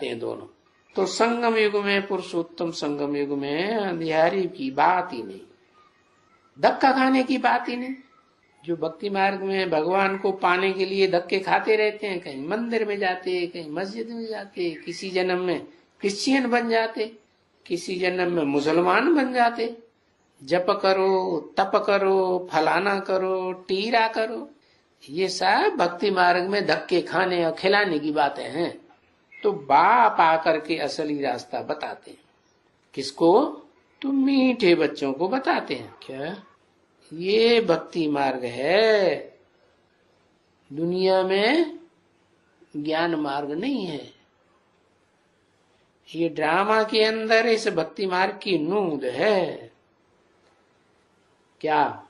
हैं दोनों। तो संगम युग में, पुरुषोत्तम संगम युग में अंधियारी की बात ही नहीं, धक्का खाने की बात ही नहीं। जो भक्ति मार्ग में भगवान को पाने के लिए धक्के खाते रहते हैं, कहीं मंदिर में जाते, कहीं मस्जिद में जाते, किसी जन्म में क्रिश्चियन बन जाते, किसी जन्म में मुसलमान बन जाते, जप करो, तप करो, फलाना करो, टीरा करो, ये सब भक्ति मार्ग में धक्के खाने और खिलाने की बातें हैं। तो बाप आकर के असली रास्ता बताते हैं। किसको? तो मीठे बच्चों को बताते हैं। क्या ये भक्ति मार्ग है, दुनिया में ज्ञान मार्ग नहीं है। ये ड्रामा के अंदर इस भक्ति मार्ग की नूंद है। क्या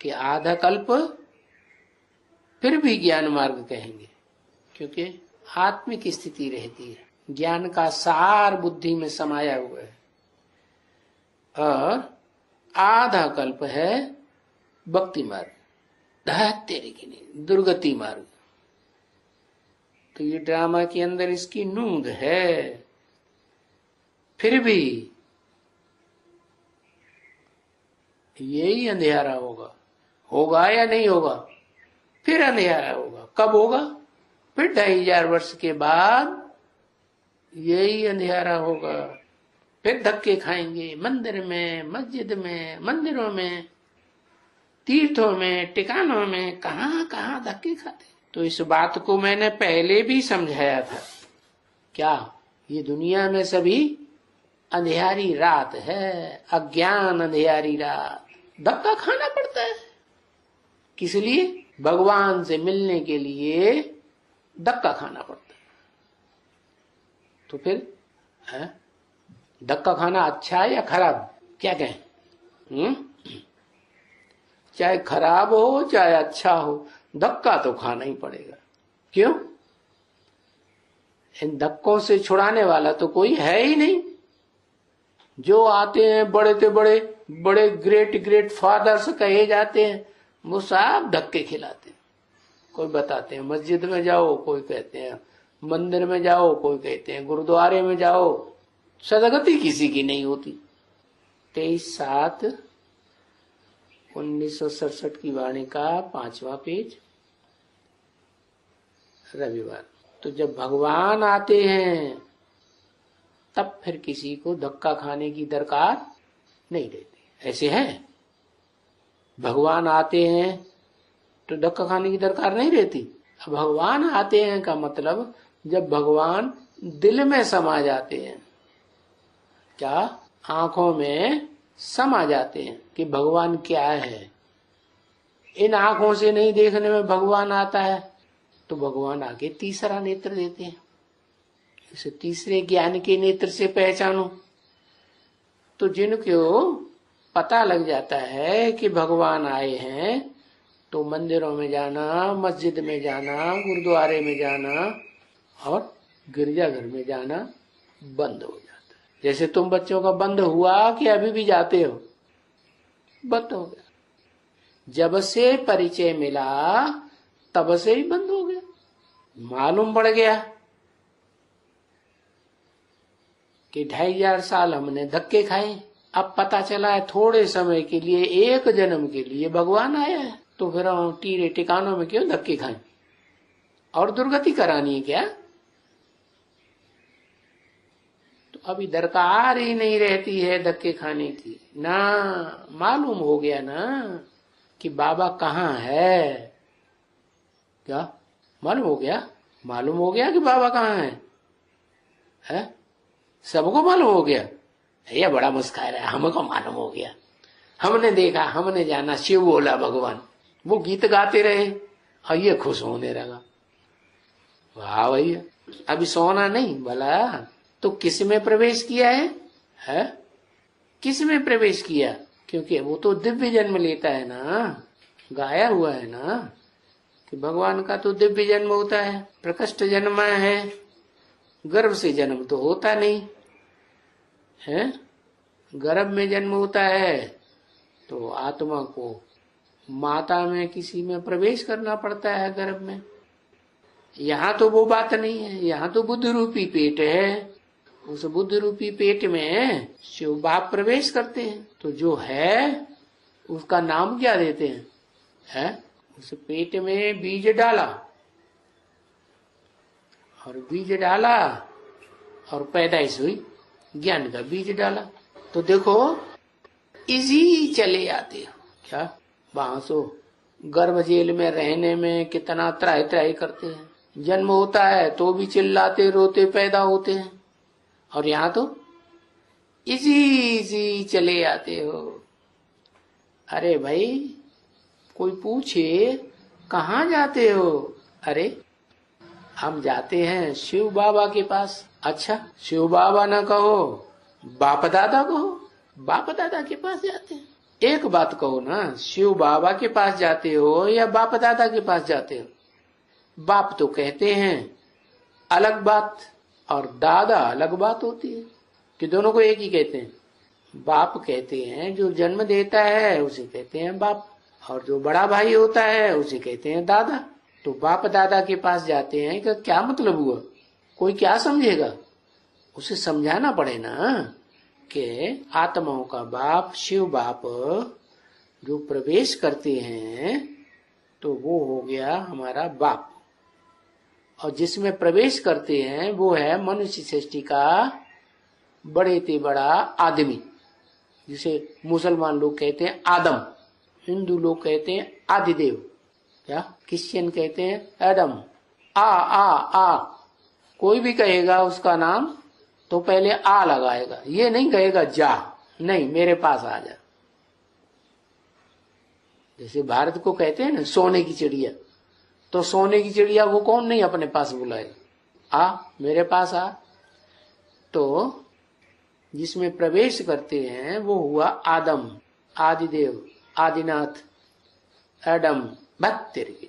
कि आधा कल्प फिर भी ज्ञान मार्ग कहेंगे, क्योंकि आत्मिक स्थिति रहती है, ज्ञान का सार बुद्धि में समाया हुआ है। और आधा कल्प है भक्ति मार्ग, तेरे की नहीं, दुर्गति मार्ग। तो ये ड्रामा के अंदर इसकी नूंद है। फिर भी यही अंधेरा होगा या नहीं होगा? फिर अंधेरा होगा। कब होगा? फिर 2500 वर्ष के बाद यही अंधेरा होगा। फिर धक्के खाएंगे मंदिर में, मस्जिद में, मंदिरों में, तीर्थों में, टिकानों में, कहां कहां धक्के खाते। तो इस बात को मैंने पहले भी समझाया था। क्या ये दुनिया में सभी अंधेरी रात है, अज्ञान अंधेरी रात, धक्का खाना पड़ता है। किस लिए? भगवान से मिलने के लिए धक्का खाना पड़ता है। तो फिर धक्का खाना अच्छा है या खराब? क्या कहें? चाहे खराब हो चाहे अच्छा हो, धक्का तो खाना ही पड़ेगा। क्यों? इन धक्कों से छुड़ाने वाला तो कोई है ही नहीं। जो आते हैं बड़े से बड़े बड़े ग्रेट फादर्स कहे जाते हैं, वो सब धक्के खिलाते हैं। कोई बताते हैं मस्जिद में जाओ, कोई कहते हैं मंदिर में जाओ, कोई कहते हैं गुरुद्वारे में जाओ, सदगति किसी की नहीं होती। 23/7/1967 की वाणी का 5वां पेज, रविवार। तो जब भगवान आते हैं तब फिर किसी को धक्का खाने की दरकार नहीं रहती। ऐसे है? भगवान आते हैं तो धक्का खाने की दरकार नहीं रहती। भगवान आते हैं का मतलब जब भगवान दिल में समा जाते हैं, क्या आंखों में समा जाते हैं कि भगवान क्या है। इन आंखों से नहीं देखने में भगवान आता है, तो भगवान आगे तीसरा नेत्र देते हैं। इसे तीसरे ज्ञान के नेत्र से पहचानो। तो जिनको पता लग जाता है कि भगवान आए हैं, तो मंदिरों में जाना, मस्जिद में जाना, गुरुद्वारे में जाना और गिरजाघर में जाना बंद हो जाता है। जैसे तुम बच्चों का बंद हुआ कि अभी भी जाते हो? बंद हो गया। जब से परिचय मिला तब से ही बंद हो गया। मालूम पड़ गया कि 2500 साल हमने धक्के खाए, अब पता चला है थोड़े समय के लिए, एक जन्म के लिए भगवान आया है। तो फिर हम टीरे टिकानों में क्यों धक्के खाएं? और दुर्गति करानी है क्या? तो अभी दरकार ही नहीं रहती है धक्के खाने की ना। मालूम हो गया ना कि बाबा कहाँ है। क्या मालूम हो गया? मालूम हो गया कि बाबा कहाँ है? सबको मालूम हो गया? ये बड़ा मुस्कुरा है, हमको मालूम हो गया, हमने देखा, हमने जाना, शिव बोला भगवान। वो गीत गाते रहे और ये खुश होने लगा। वाह भैया, अभी सोना नहीं भला। तो किस में प्रवेश किया है? किस में प्रवेश किया? क्योंकि वो तो दिव्य जन्म लेता है ना, गाया हुआ है ना कि भगवान का तो दिव्य जन्म होता है। प्रकृष्ट जन्म है, गर्भ से जन्म तो होता नहीं है। गर्भ में जन्म होता है तो आत्मा को माता में किसी में प्रवेश करना पड़ता है गर्भ में। यहाँ तो वो बात नहीं है, यहाँ तो बुद्ध रूपी पेट है। उस बुद्ध रूपी पेट में शिव बाप प्रवेश करते हैं। तो जो है उसका नाम क्या देते हैं? है? उस पेट में बीज डाला, और बीज डाला और पैदाइश हुई, ज्ञान का बीज डाला। तो देखो इजी चले आते हो क्या? वहां सो गर्भ जेल में रहने में कितना त्राही त्राही करते हैं, जन्म होता है तो भी चिल्लाते रोते पैदा होते हैं, और यहाँ तो इजी चले आते हो। अरे भाई कोई पूछे कहाँ जाते हो? अरे हम जाते हैं शिव बाबा के पास। अच्छा, शिव बाबा ना कहो, बाप दादा कहो, बाप दादा के पास जाते हैं। एक बात कहो ना, शिव बाबा के पास जाते हो या बाप दादा के पास जाते हो? बाप तो कहते हैं अलग बात, और दादा अलग बात होती है कि दोनों को एक ही कहते हैं। बाप कहते हैं जो जन्म देता है उसे कहते हैं बाप, और जो बड़ा भाई होता है उसे कहते हैं दादा। तो बाप दादा के पास जाते हैं कि क्या मतलब हुआ? कोई क्या समझेगा? उसे समझाना पड़े ना कि आत्माओं का बाप शिव बाप जो प्रवेश करते हैं तो वो हो गया हमारा बाप, और जिसमें प्रवेश करते हैं वो है मनुष्य सृष्टि का बड़े से बड़ा आदमी, जिसे मुसलमान लोग कहते हैं आदम, हिंदू लोग कहते हैं आदिदेव, क्या क्रिश्चियन कहते हैं एडम। आ कोई भी कहेगा उसका नाम तो पहले आ लगाएगा, ये नहीं कहेगा जा, नहीं मेरे पास आ जा। जैसे भारत को कहते हैं ना सोने की चिड़िया, तो सोने की चिड़िया वो कौन नहीं अपने पास बुलाएगा, आ मेरे पास आ। तो जिसमें प्रवेश करते हैं वो हुआ आदम, आदिदेव, आदिनाथ, एडम, बत्तेर की